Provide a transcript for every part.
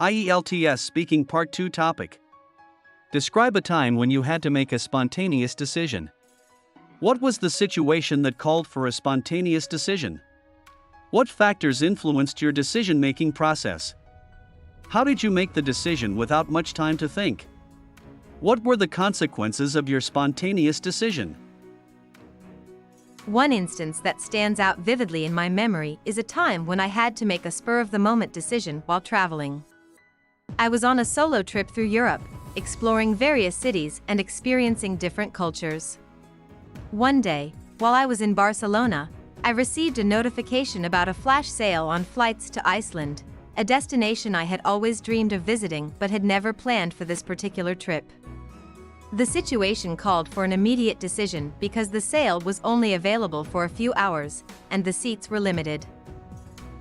IELTS Speaking Part 2 Topic. Describe a time when you had to make a spontaneous decision. What was the situation that called for a spontaneous decision? What factors influenced your decision-making process? How did you make the decision without much time to think? What were the consequences of your spontaneous decision? One instance that stands out vividly in my memory is a time when I had to make a spur-of-the-moment decision while traveling. I was on a solo trip through Europe, exploring various cities and experiencing different cultures. One day, while I was in Barcelona, I received a notification about a flash sale on flights to Iceland, a destination I had always dreamed of visiting but had never planned for this particular trip. The situation called for an immediate decision because the sale was only available for a few hours, and the seats were limited.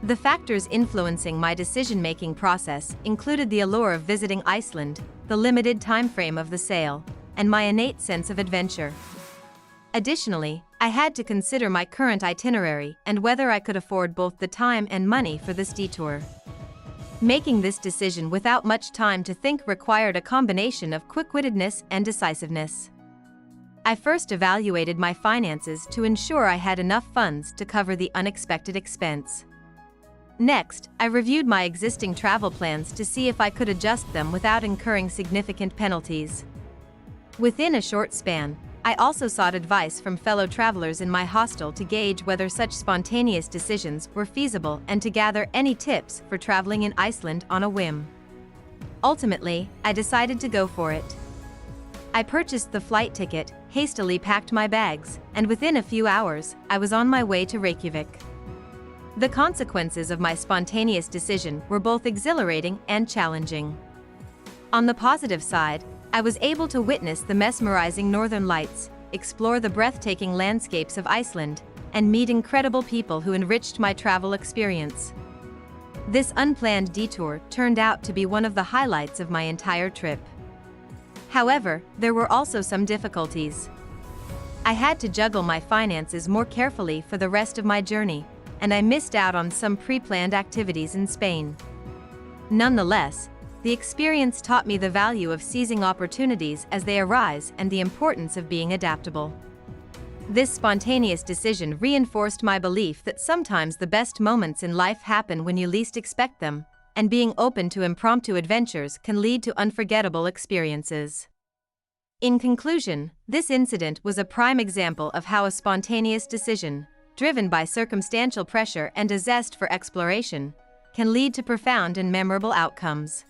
The factors influencing my decision-making process included the allure of visiting Iceland, the limited time frame of the sale, and my innate sense of adventure. Additionally, I had to consider my current itinerary and whether I could afford both the time and money for this detour. Making this decision without much time to think required a combination of quick-wittedness and decisiveness. I first evaluated my finances to ensure I had enough funds to cover the unexpected expense. Next, I reviewed my existing travel plans to see if I could adjust them without incurring significant penalties. Within a short span, I also sought advice from fellow travelers in my hostel to gauge whether such spontaneous decisions were feasible and to gather any tips for traveling in Iceland on a whim. Ultimately, I decided to go for it. I purchased the flight ticket, hastily packed my bags, and within a few hours, I was on my way to Reykjavik. The consequences of my spontaneous decision were both exhilarating and challenging. On the positive side, I was able to witness the mesmerizing northern lights, explore the breathtaking landscapes of Iceland, and meet incredible people who enriched my travel experience. This unplanned detour turned out to be one of the highlights of my entire trip. However, there were also some difficulties. I had to juggle my finances more carefully for the rest of my journey, and I missed out on some pre-planned activities in Spain. Nonetheless, the experience taught me the value of seizing opportunities as they arise and the importance of being adaptable. This spontaneous decision reinforced my belief that sometimes the best moments in life happen when you least expect them, and being open to impromptu adventures can lead to unforgettable experiences. In conclusion, this incident was a prime example of how a spontaneous decision, driven by circumstantial pressure and a zest for exploration, can lead to profound and memorable outcomes.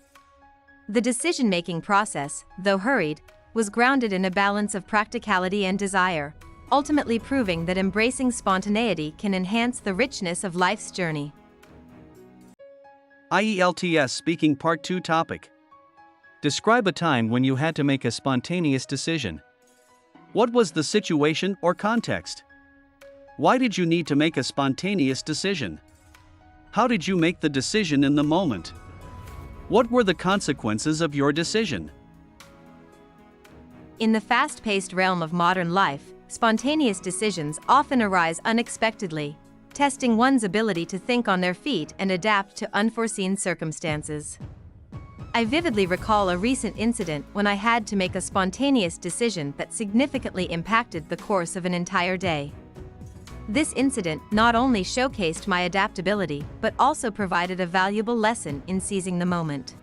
The decision-making process, though hurried, was grounded in a balance of practicality and desire, ultimately proving that embracing spontaneity can enhance the richness of life's journey. IELTS Speaking Part 2 Topic. Describe a time when you had to make a spontaneous decision. What was the situation or context? Why did you need to make a spontaneous decision? How did you make the decision in the moment? What were the consequences of your decision? In the fast-paced realm of modern life, spontaneous decisions often arise unexpectedly, testing one's ability to think on their feet and adapt to unforeseen circumstances. I vividly recall a recent incident when I had to make a spontaneous decision that significantly impacted the course of an entire day. This incident not only showcased my adaptability but also provided a valuable lesson in seizing the moment.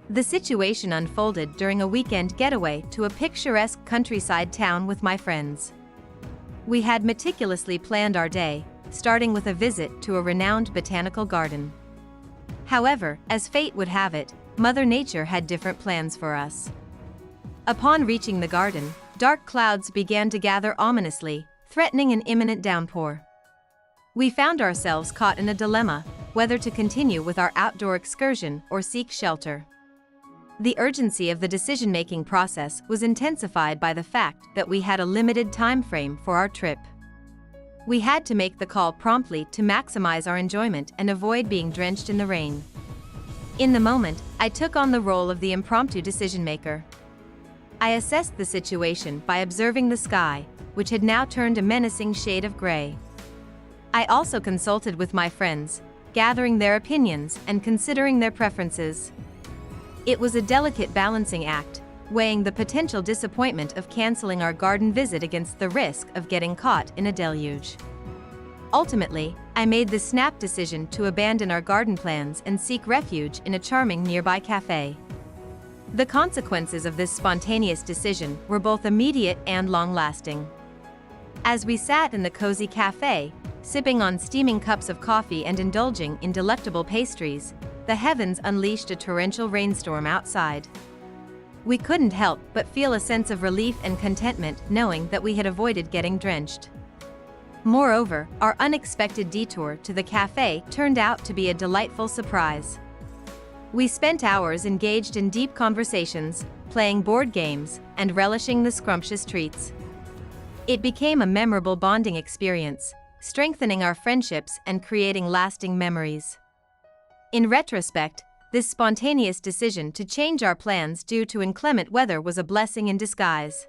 The situation unfolded during a weekend getaway to a picturesque countryside town with my friends. We had meticulously planned our day, starting with a visit to a renowned botanical garden. However, as fate would have it, Mother Nature had different plans for us. Upon reaching the garden, dark clouds began to gather ominously, threatening an imminent downpour. We found ourselves caught in a dilemma, whether to continue with our outdoor excursion or seek shelter. The urgency of the decision-making process was intensified by the fact that we had a limited time frame for our trip. We had to make the call promptly to maximize our enjoyment and avoid being drenched in the rain. In the moment, I took on the role of the impromptu decision-maker. I assessed the situation by observing the sky, which had now turned a menacing shade of gray. I also consulted with my friends, gathering their opinions and considering their preferences. It was a delicate balancing act, weighing the potential disappointment of canceling our garden visit against the risk of getting caught in a deluge. Ultimately, I made the snap decision to abandon our garden plans and seek refuge in a charming nearby cafe. The consequences of this spontaneous decision were both immediate and long-lasting. As we sat in the cozy cafe, sipping on steaming cups of coffee and indulging in delectable pastries, the heavens unleashed a torrential rainstorm outside. We couldn't help but feel a sense of relief and contentment knowing that we had avoided getting drenched. Moreover, our unexpected detour to the cafe turned out to be a delightful surprise. We spent hours engaged in deep conversations, playing board games, and relishing the scrumptious treats. It became a memorable bonding experience, strengthening our friendships and creating lasting memories. In retrospect, this spontaneous decision to change our plans due to inclement weather was a blessing in disguise.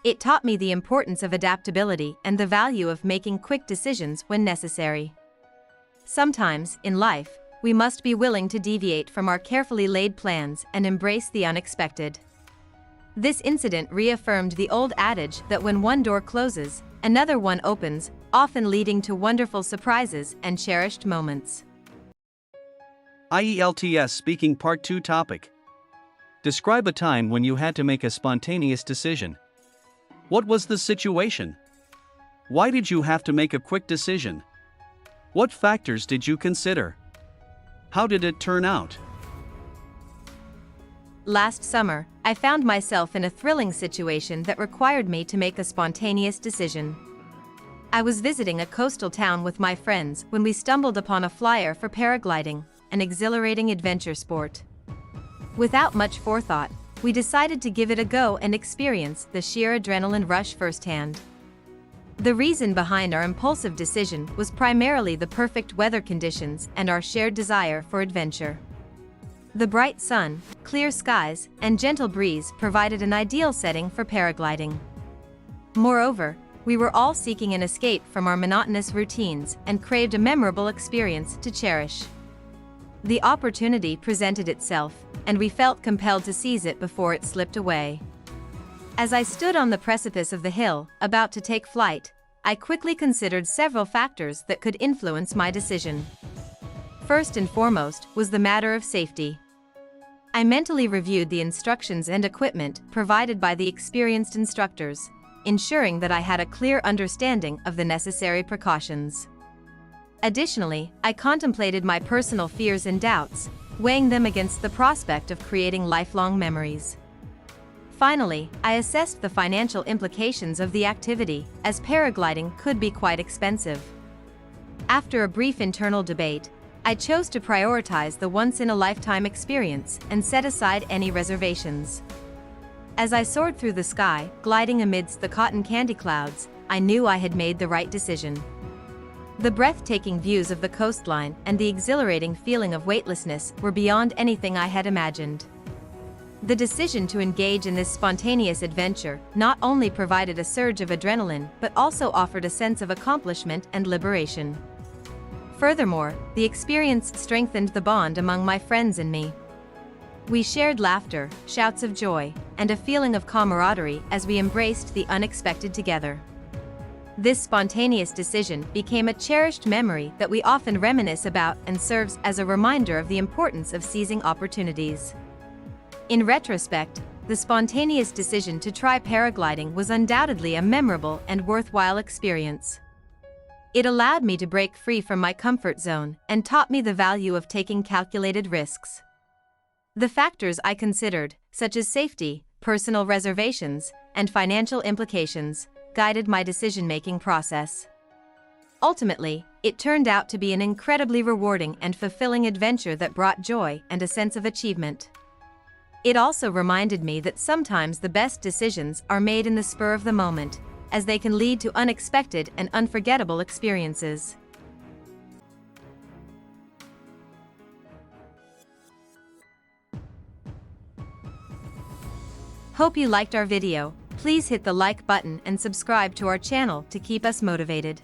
It taught me the importance of adaptability and the value of making quick decisions when necessary. Sometimes, in life, we must be willing to deviate from our carefully laid plans and embrace the unexpected. This incident reaffirmed the old adage that when one door closes, another one opens, often leading to wonderful surprises and cherished moments. IELTS Speaking Part 2 Topic. Describe a time when you had to make a spontaneous decision. What was the situation? Why did you have to make a quick decision? What factors did you consider? How did it turn out? Last summer, I found myself in a thrilling situation that required me to make a spontaneous decision. I was visiting a coastal town with my friends when we stumbled upon a flyer for paragliding, an exhilarating adventure sport. Without much forethought, we decided to give it a go and experience the sheer adrenaline rush firsthand. The reason behind our impulsive decision was primarily the perfect weather conditions and our shared desire for adventure. The bright sun, clear skies, and gentle breeze provided an ideal setting for paragliding. Moreover, we were all seeking an escape from our monotonous routines and craved a memorable experience to cherish. The opportunity presented itself, and we felt compelled to seize it before it slipped away. As I stood on the precipice of the hill, about to take flight, I quickly considered several factors that could influence my decision. First and foremost was the matter of safety. I mentally reviewed the instructions and equipment provided by the experienced instructors, ensuring that I had a clear understanding of the necessary precautions. Additionally, I contemplated my personal fears and doubts, weighing them against the prospect of creating lifelong memories. Finally, I assessed the financial implications of the activity, as paragliding could be quite expensive. After a brief internal debate, I chose to prioritize the once-in-a-lifetime experience and set aside any reservations. As I soared through the sky, gliding amidst the cotton candy clouds, I knew I had made the right decision. The breathtaking views of the coastline and the exhilarating feeling of weightlessness were beyond anything I had imagined. The decision to engage in this spontaneous adventure not only provided a surge of adrenaline but also offered a sense of accomplishment and liberation. Furthermore, the experience strengthened the bond among my friends and me. We shared laughter, shouts of joy, and a feeling of camaraderie as we embraced the unexpected together. This spontaneous decision became a cherished memory that we often reminisce about and serves as a reminder of the importance of seizing opportunities. In retrospect, the spontaneous decision to try paragliding was undoubtedly a memorable and worthwhile experience. It allowed me to break free from my comfort zone and taught me the value of taking calculated risks. The factors I considered, such as safety, personal reservations, and financial implications, guided my decision-making process. Ultimately, it turned out to be an incredibly rewarding and fulfilling adventure that brought joy and a sense of achievement. It also reminded me that sometimes the best decisions are made in the spur of the moment, as they can lead to unexpected and unforgettable experiences. Hope you liked our video. Please hit the like button and subscribe to our channel to keep us motivated.